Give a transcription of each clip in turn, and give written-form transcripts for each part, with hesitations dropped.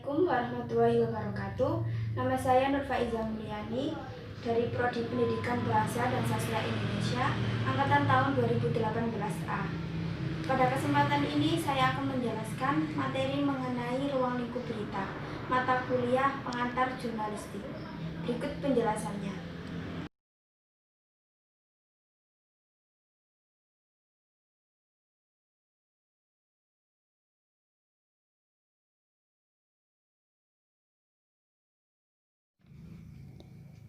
Assalamualaikum warahmatullahi wabarakatuh. Nama saya Nur Faiza Mulyani dari Prodi Pendidikan Bahasa dan Sastra Indonesia angkatan tahun 2018A. Pada kesempatan ini saya akan menjelaskan materi mengenai ruang lingkup berita, mata kuliah pengantar jurnalistik. Berikut penjelasannya.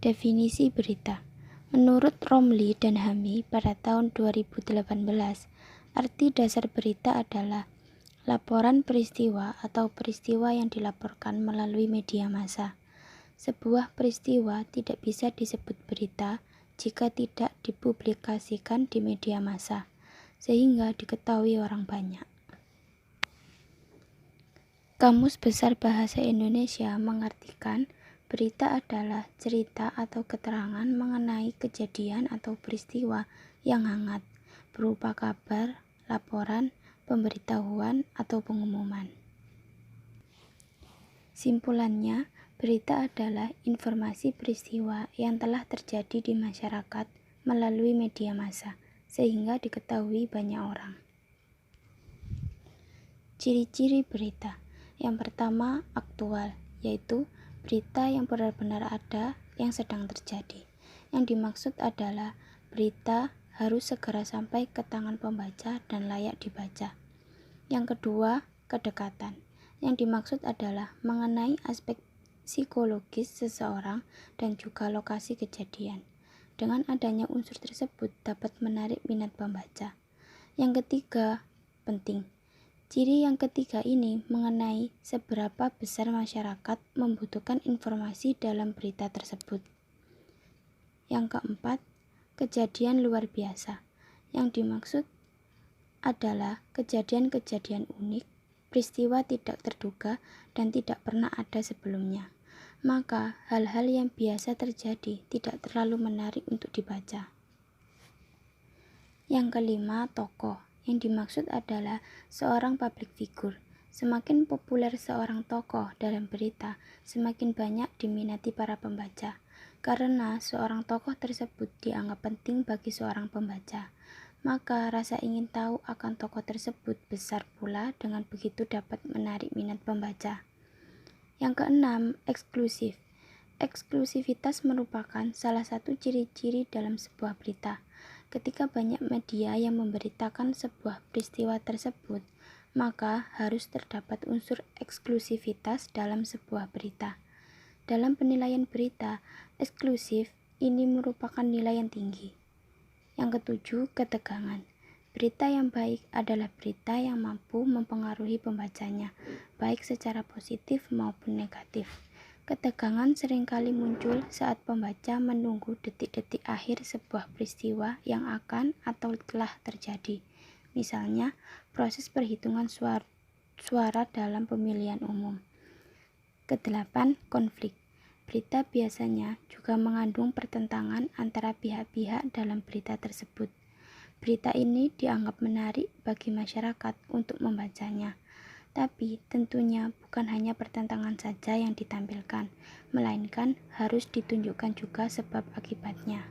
Definisi berita. Menurut Romli dan Hami pada tahun 2018, arti dasar berita adalah laporan peristiwa atau peristiwa yang dilaporkan melalui media massa. Sebuah peristiwa tidak bisa disebut berita jika tidak dipublikasikan di media massa, sehingga diketahui orang banyak. Kamus Besar Bahasa Indonesia mengartikan berita adalah cerita atau keterangan mengenai kejadian atau peristiwa yang hangat, berupa kabar, laporan, pemberitahuan, atau pengumuman. Simpulannya, berita adalah informasi peristiwa yang telah terjadi di masyarakat melalui media massa, sehingga diketahui banyak orang. Ciri-ciri berita. Yang pertama, aktual, yaitu berita yang benar-benar ada yang sedang terjadi. Yang dimaksud adalah berita harus segera sampai ke tangan pembaca dan layak dibaca. Yang kedua, kedekatan. Yang dimaksud adalah mengenai aspek psikologis seseorang dan juga lokasi kejadian. Dengan adanya unsur tersebut dapat menarik minat pembaca. Yang ketiga, penting. Ciri yang ketiga ini mengenai seberapa besar masyarakat membutuhkan informasi dalam berita tersebut. Yang keempat, kejadian luar biasa. Yang dimaksud adalah kejadian-kejadian unik, peristiwa tidak terduga, dan tidak pernah ada sebelumnya. Maka, hal-hal yang biasa terjadi tidak terlalu menarik untuk dibaca. Yang kelima, tokoh. Yang dimaksud adalah seorang public figure. Semakin populer seorang tokoh dalam berita, semakin banyak diminati para pembaca, karena seorang tokoh tersebut dianggap penting bagi seorang pembaca. Maka rasa ingin tahu akan tokoh tersebut besar pula, dengan begitu dapat menarik minat pembaca. Yang keenam, eksklusif. Eksklusivitas merupakan salah satu ciri-ciri dalam sebuah berita. Ketika banyak media yang memberitakan sebuah peristiwa tersebut, maka harus terdapat unsur eksklusivitas dalam sebuah berita. Dalam penilaian berita, eksklusif ini merupakan nilai yang tinggi. Yang ketujuh, ketegangan. Berita yang baik adalah berita yang mampu mempengaruhi pembacanya, baik secara positif maupun negatif. Ketegangan seringkali muncul saat pembaca menunggu detik-detik akhir sebuah peristiwa yang akan atau telah terjadi. Misalnya, proses perhitungan suara dalam pemilihan umum. Kedelapan, konflik. Berita biasanya juga mengandung pertentangan antara pihak-pihak dalam berita tersebut. Berita ini dianggap menarik bagi masyarakat untuk membacanya. Tapi tentunya bukan hanya pertentangan saja yang ditampilkan, melainkan harus ditunjukkan juga sebab akibatnya.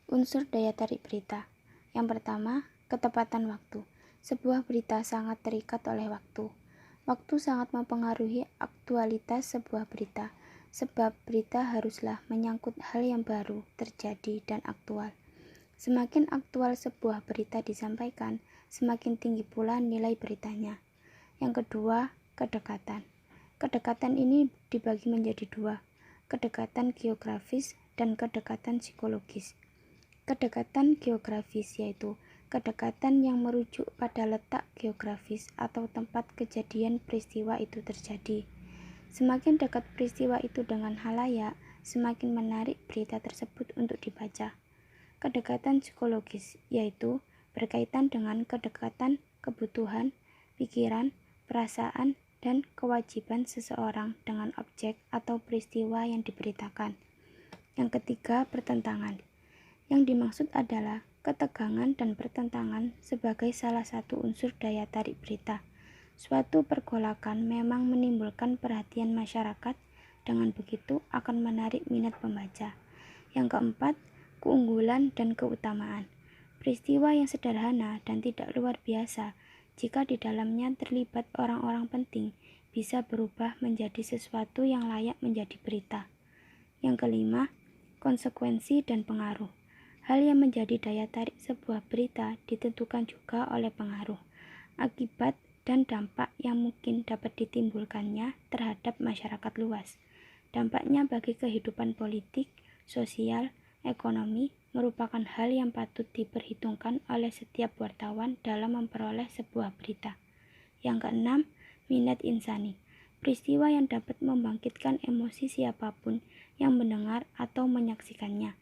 Unsur daya tarik berita. Yang pertama, ketepatan waktu. Sebuah berita sangat terikat oleh waktu. Waktu sangat mempengaruhi aktualitas sebuah berita, sebab berita haruslah menyangkut hal yang baru terjadi dan aktual. Semakin aktual sebuah berita disampaikan, semakin tinggi pula nilai beritanya. Yang kedua, kedekatan. Kedekatan ini dibagi menjadi dua, kedekatan geografis dan kedekatan psikologis. Kedekatan geografis yaitu kedekatan yang merujuk pada letak geografis atau tempat kejadian peristiwa itu terjadi. Semakin dekat peristiwa itu dengan halayak, semakin menarik berita tersebut untuk dibaca. Kedekatan psikologis yaitu berkaitan dengan kedekatan kebutuhan, pikiran, perasaan, dan kewajiban seseorang dengan objek atau peristiwa yang diberitakan. Yang ketiga, pertentangan. Yang dimaksud adalah ketegangan dan pertentangan sebagai salah satu unsur daya tarik berita. Suatu pergolakan memang menimbulkan perhatian masyarakat, dengan begitu akan menarik minat pembaca. Yang keempat, keunggulan dan keutamaan. Peristiwa yang sederhana dan tidak luar biasa, jika di dalamnya terlibat orang-orang penting, bisa berubah menjadi sesuatu yang layak menjadi berita. Yang kelima, konsekuensi dan pengaruh. Hal yang menjadi daya tarik sebuah berita ditentukan juga oleh pengaruh, akibat, dan dampak yang mungkin dapat ditimbulkannya terhadap masyarakat luas. Dampaknya bagi kehidupan politik, sosial, ekonomi merupakan hal yang patut diperhitungkan oleh setiap wartawan dalam memperoleh sebuah berita. Yang keenam, minat insani. Peristiwa yang dapat membangkitkan emosi siapapun yang mendengar atau menyaksikannya.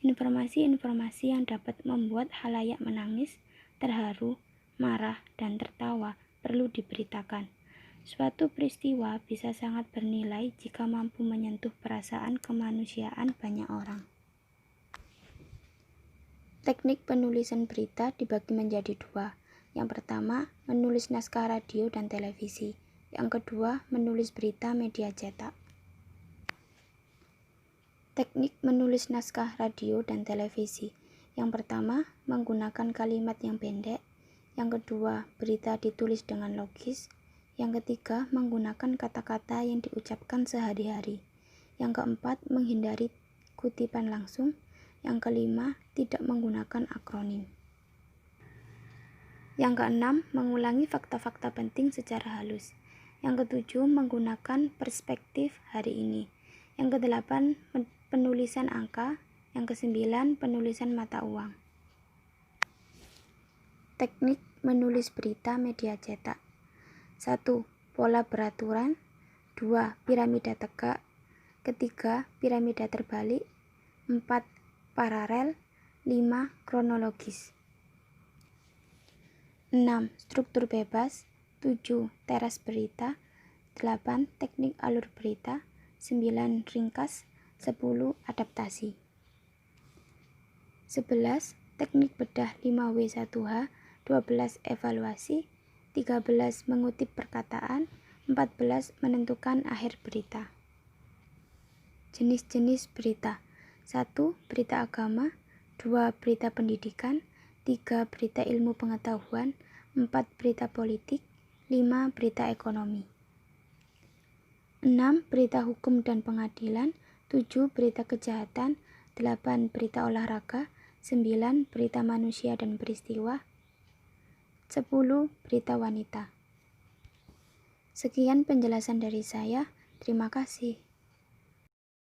Informasi-informasi yang dapat membuat khalayak menangis, terharu, marah, dan tertawa perlu diberitakan. Suatu peristiwa bisa sangat bernilai jika mampu menyentuh perasaan kemanusiaan banyak orang. Teknik penulisan berita dibagi menjadi dua. Yang pertama, menulis naskah radio dan televisi. Yang kedua, menulis berita media cetak. Teknik menulis naskah radio dan televisi. Yang pertama, menggunakan kalimat yang pendek. Yang kedua, berita ditulis dengan logis. Yang ketiga, menggunakan kata-kata yang diucapkan sehari-hari. Yang keempat, menghindari kutipan langsung. Yang kelima, tidak menggunakan akronim. Yang keenam, mengulangi fakta-fakta penting secara halus. Yang ketujuh, menggunakan perspektif hari ini. Yang kedelapan, penulisan angka. Yang kesembilan, penulisan mata uang. Teknik menulis berita media cetak. 1. Pola beraturan. 2. Piramida tegak. Ketiga, piramida terbalik. 4. Paralel. 5. Kronologis. 6. Struktur bebas. 7. Teras berita. 8. Teknik alur berita. 9. Ringkas. 10. Adaptasi. 11. Teknik bedah 5W1H. 12. Evaluasi. 13. Mengutip perkataan. 14. Menentukan akhir berita. Jenis-jenis berita. 1. Berita agama. 2. Berita pendidikan. 3. Berita ilmu pengetahuan. 4. Berita politik. 5. Berita ekonomi. 6. Berita hukum dan pengadilan. 7. Berita kejahatan. 8. Berita olahraga. 9. Berita manusia dan peristiwa. 10. Berita wanita. Sekian penjelasan dari saya. Terima kasih.